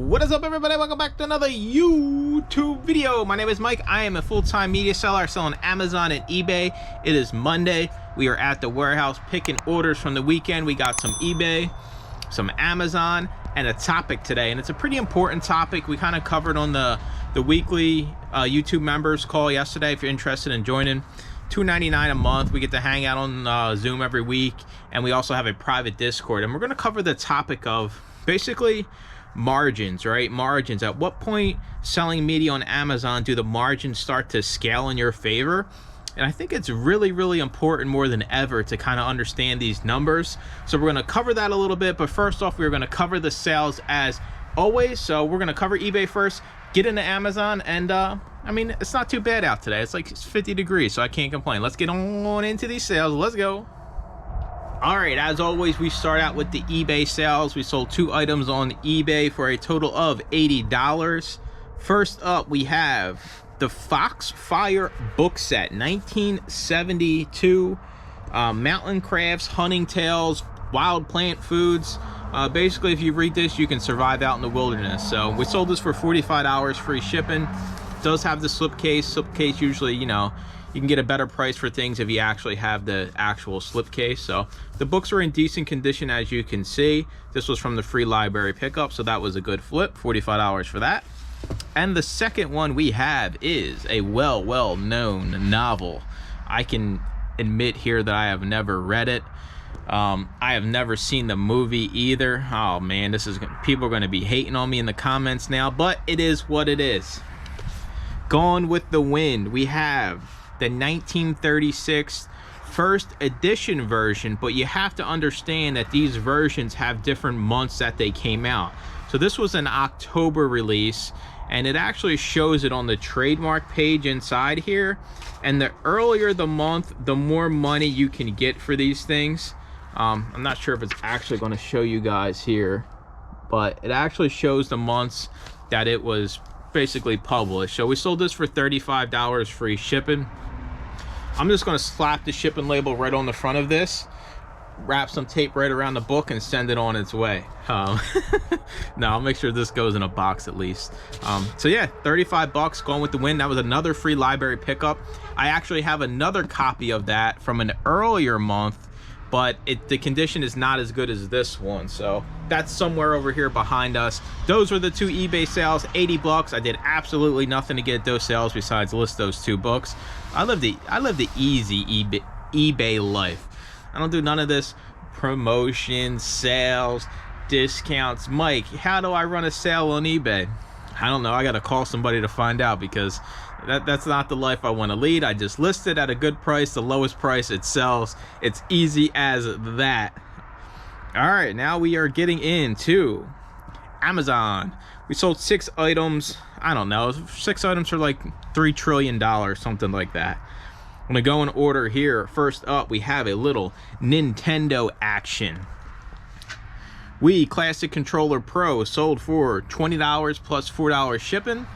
What is up, everybody? Welcome back to another YouTube video. My name is Mike. I am a full-time media seller selling Amazon and eBay. It is Monday. We are at the warehouse picking orders from the weekend. We got some eBay, some Amazon, and a topic today, and it's a pretty important topic. We kind of covered on the weekly YouTube members call yesterday. If you're interested in joining, $2.99 a month. We get to hang out on Zoom every week, and we also have a private Discord, and we're going to cover the topic of basically margins, right? Margins. At what point selling media on Amazon do the margins start to scale in your favor? And I think it's really important more than ever to kind of understand these numbers. So we're going to cover that a little bit, but first off, we're going to cover the sales as always. So we're going to cover eBay first, get into Amazon, and I mean, it's not too bad out today. It's like 50 degrees, so I can't complain. Let's get on into these sales. Let's go. All right, as always, we start out with the eBay sales. We sold 2 items on eBay for a total of $80. First up, we have the Foxfire book set, 1972, Mountain Crafts, Hunting Tales, Wild Plant Foods. Basically, if you read this, you can survive out in the wilderness. So we sold this for $45, free shipping. It does have the slipcase. Slipcase usually, you know, you can get a better price for things if you actually have the actual slipcase. So the books are in decent condition, as you can see. This was from the free library pickup, so that was a good flip. $45 for that. And the second one we have is a well-known novel. I can admit here that I have never read it. I have never seen the movie either. Oh man, people are going to be hating on me in the comments now, but it is what it is. Gone with the Wind. We have the 1936 first edition version, but you have to understand that these versions have different months that they came out. So this was an October release, and it actually shows it on the trademark page inside here. And the earlier the month, the more money you can get for these things. I'm not sure if it's actually going to show you guys here, but it actually shows the months that it was basically published. So we sold this for $35, free shipping. I'm just going to slap the shipping label right on the front of this, wrap some tape right around the book, and send it on its way. No, I'll make sure this goes in a box at least. So yeah, $35, Gone with the Wind. That was another free library pickup. I actually have another copy of that from an earlier month, but the condition is not as good as this one. So that's somewhere over here behind us. Those were the 2 eBay sales, $80. I did absolutely nothing to get those sales besides list those 2 books. I live the easy eBay life. I don't do none of this promotion, sales, discounts. Mike, how do I run a sale on eBay? I don't know. I got to call somebody to find out, because that's not the life I want to lead. I just list it at a good price, the lowest price, it sells. It's easy as that. All right, now we are getting into Amazon. We sold 6 items. I don't know, 6 items for like $3 trillion, something like that. I'm gonna go in order here. First up, we have a little Nintendo action. Wii Classic Controller Pro sold for $20 plus $4 shipping.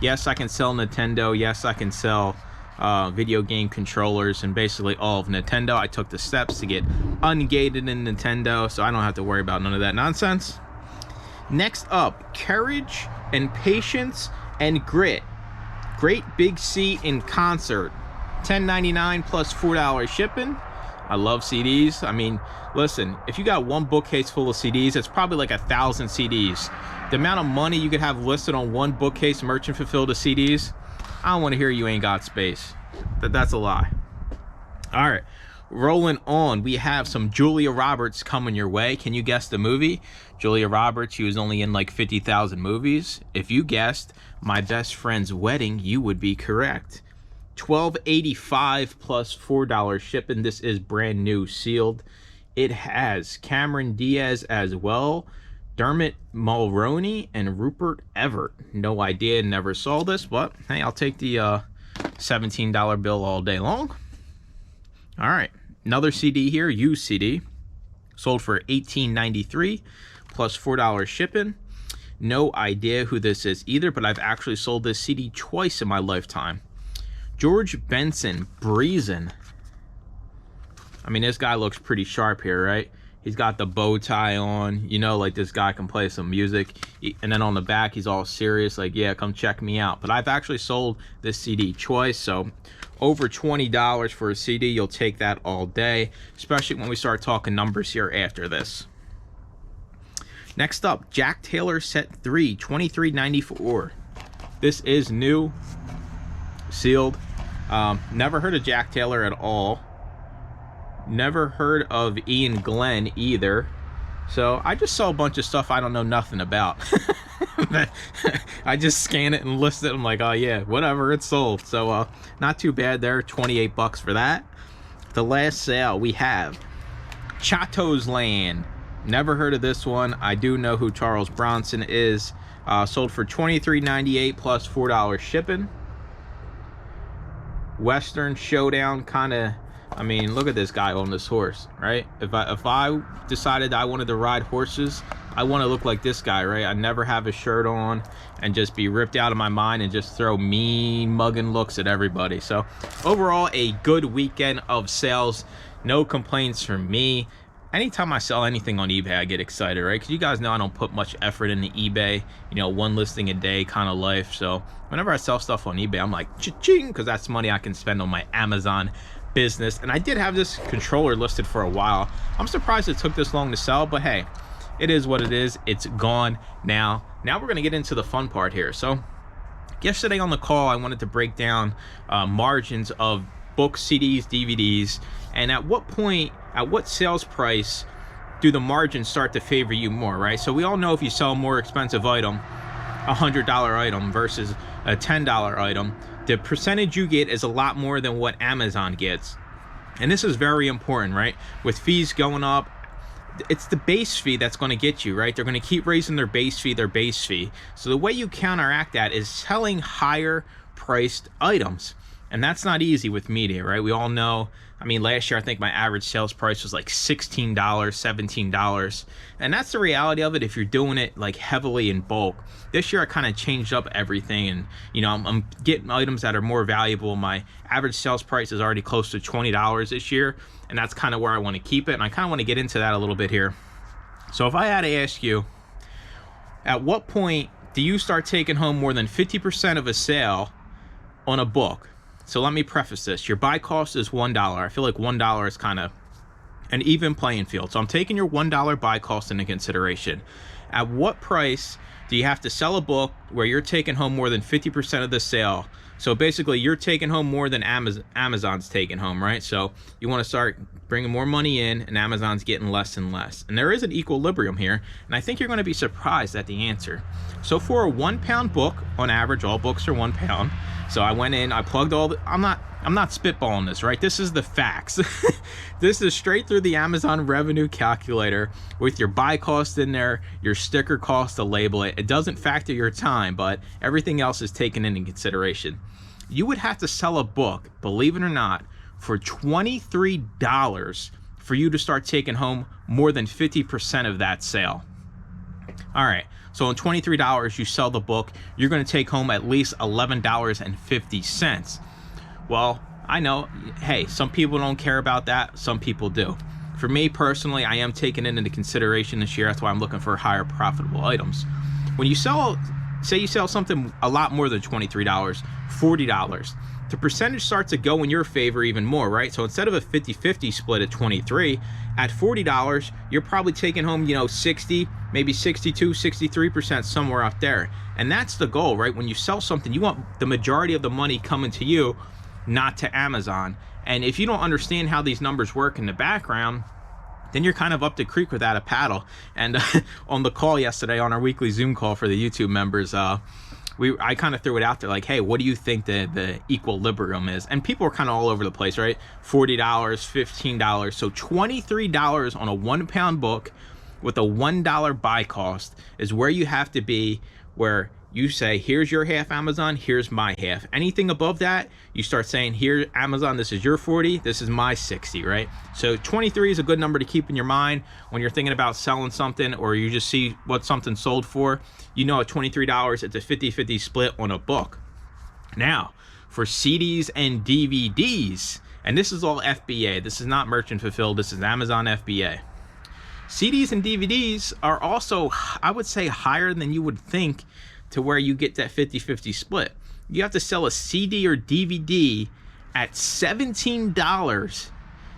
Yes, I can sell Nintendo. Yes, I can sell video game controllers and basically all of Nintendo. I took the steps to get ungated in Nintendo, so I don't have to worry about none of that nonsense. Next up, Courage and Patience and Grit. Great Big C in Concert. $10.99 plus $4 shipping. I love CDs. I mean, listen, if you got one bookcase full of CDs, it's probably like 1,000 CDs. The amount of money you could have listed on one bookcase merchant fulfilled of CDs, I don't want to hear you ain't got space. That's a lie. All right, rolling on, we have some Julia Roberts coming your way. Can you guess the movie? Julia Roberts, she was only in like 50,000 movies. If you guessed My Best Friend's Wedding, you would be correct. $12.85 plus $4 shipping. This is brand new, sealed. It has Cameron Diaz as well, Dermot Mulroney, and Rupert Everett. No idea, never saw this, but hey, I'll take the $17 bill all day long. All right, another CD here, used CD, sold for $18.93 plus $4 shipping. No idea who this is either, but I've actually sold this CD twice in my lifetime. George Benson, Breezin'. I mean, this guy looks pretty sharp here, right? He's got the bow tie on, you know, like this guy can play some music. And then on the back, he's all serious, like, yeah, come check me out. But I've actually sold this CD twice, so over $20 for a CD, you'll take that all day, especially when we start talking numbers here after this. Next up, Jack Taylor Set 3, $23.94. This is new, sealed. Never heard of Jack Taylor at all. Never heard of Ian Glenn either. So I just saw a bunch of stuff I don't know nothing about. I just scan it and list it. I'm like, oh yeah, whatever, it's sold. So not too bad there, 28 bucks for that. The last sale we have Chato's Land. Never heard of this one. I do know who Charles Bronson is. Sold for $23.98 plus $4 shipping. Western Showdown, kind of, I mean, look at this guy on this horse, right? If I decided I wanted to ride horses, I want to look like this guy, right? I never have a shirt on and just be ripped out of my mind and just throw mean mugging looks at everybody. So overall, a good weekend of sales. No complaints from me. Anytime I sell anything on eBay, I get excited, right? Because you guys know I don't put much effort into eBay, you know, one listing a day kind of life. So whenever I sell stuff on eBay, I'm like, cha-ching, because that's money I can spend on my Amazon business. And I did have this controller listed for a while. I'm surprised it took this long to sell, but hey, it is what it is. It's gone now. Now we're going to get into the fun part here. So yesterday on the call, I wanted to break down margins of books, CDs, DVDs, and at what point, at what sales price do the margins start to favor you more, right? So we all know if you sell a more expensive item, a $100 item versus a $10 item, the percentage you get is a lot more than what Amazon gets. And this is very important, right? With fees going up, it's the base fee that's going to get you, right? They're going to keep raising their base fee. So the way you counteract that is selling higher priced items. And that's not easy with media, right? We all know, I mean, last year, I think my average sales price was like $16, $17. And that's the reality of it if you're doing it like heavily in bulk. This year, I kind of changed up everything. And, you know, I'm getting items that are more valuable. My average sales price is already close to $20 this year. And that's kind of where I want to keep it. And I kind of want to get into that a little bit here. So if I had to ask you, at what point do you start taking home more than 50% of a sale on a book? So let me preface this. Your buy cost is $1. I feel like $1 is kind of an even playing field. So I'm taking your $1 buy cost into consideration. At what price do you have to sell a book where you're taking home more than 50% of the sale? So basically, you're taking home more than Amazon's taking home, right? So you want to start bringing more money in, and Amazon's getting less and less. And there is an equilibrium here, and I think you're going to be surprised at the answer. So for a 1 pound book, on average, all books are 1 pound. So I went in, I plugged all the, I'm not spitballing this, right? This is the facts. This is straight through the Amazon revenue calculator with your buy cost in there, your sticker cost to label it. It doesn't factor your time, but everything else is taken into consideration. You would have to sell a book, believe it or not, for $23 for you to start taking home more than 50% of that sale. All right, so on $23 you sell the book, you're going to take home at least $11.50. Well, I know, hey, some people don't care about that, some people do. For me personally, I am taking it into consideration this year. That's why I'm looking for higher profitable items. When you sell, say you sell something a lot more than $23, $40, the percentage starts to go in your favor even more, right? So instead of a 50-50 split at 23, at $40, you're probably taking home, you know, 60, maybe 62, 63%, somewhere out there. And that's the goal, right? When you sell something, you want the majority of the money coming to you, not to Amazon. And if you don't understand how these numbers work in the background, then you're kind of up the creek without a paddle. And on the call yesterday, on our weekly Zoom call for the YouTube members, I kind of threw it out there like, hey, what do you think the equilibrium is? And people are kind of all over the place, right? $40, $15. So $23 on a 1 pound book with a $1 buy cost is where you have to be, where you say, here's your half, Amazon, here's my half. Anything above that, you start saying, here, Amazon, this is your 40, this is my 60, right? So 23 is a good number to keep in your mind when you're thinking about selling something, or you just see what something sold for. You know, at $23, it's a 50-50 split on a book. Now, for CDs and DVDs, and this is all FBA, this is not merchant fulfilled, this is Amazon FBA. CDs and DVDs are also, I would say, higher than you would think to where you get that 50-50 split. You have to sell a CD or DVD at $17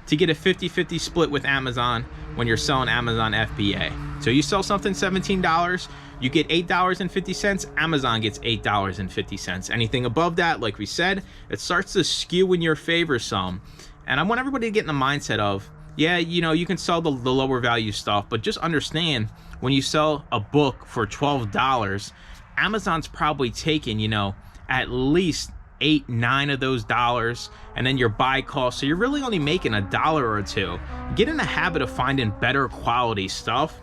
to get a 50-50 split with Amazon when you're selling Amazon FBA. So you sell something $17, you get $8.50, Amazon gets $8.50. Anything above that, like we said, it starts to skew in your favor some. And I want everybody to get in the mindset of, yeah, you know, you can sell the lower value stuff, but just understand when you sell a book for $12, Amazon's probably taking, you know, at least 8-9 of those dollars, and then your buy cost, so you're really only making $1 or $2. Get in the habit of finding better quality stuff.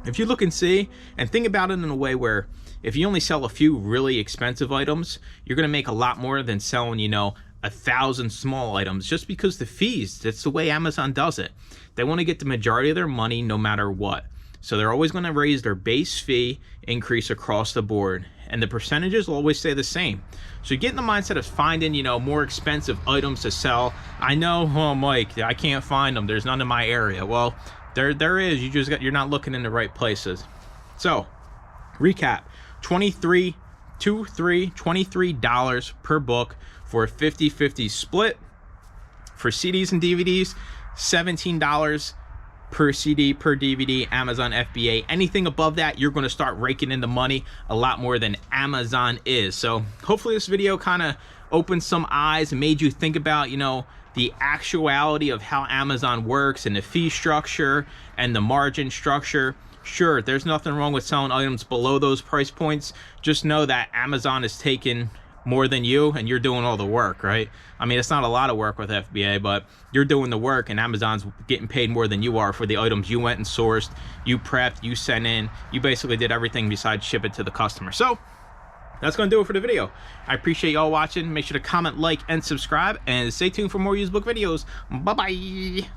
If you look and see and think about it in a way where if you only sell a few really expensive items, you're going to make a lot more than selling, you know, 1,000 small items, just because the fees, that's the way Amazon does it. They want to get the majority of their money no matter what. So they're always going to raise their base fee increase across the board, and the percentages will always stay the same. So you get in the mindset of finding, you know, more expensive items to sell. I know, oh Mike, I can't find them, there's none in my area. Well, there is, you're not looking in the right places. So recap, $23 per book for a 50-50 split. For CDs and DVDs, $17 per CD, per DVD, Amazon FBA. Anything above that, you're going to start raking in the money a lot more than Amazon is. So hopefully this video kind of opened some eyes and made you think about, you know, the actuality of how Amazon works and the fee structure and the margin structure. Sure, there's nothing wrong with selling items below those price points. Just know that Amazon is taking more than you and you're doing all the work, right? I mean, it's not a lot of work with FBA, but you're doing the work, and Amazon's getting paid more than you are for the items you went and sourced, you prepped, you sent in, you basically did everything besides ship it to the customer. So that's gonna do it for the video. I appreciate y'all watching. Make sure to comment, like, and subscribe, and stay tuned for more used book videos. Bye bye.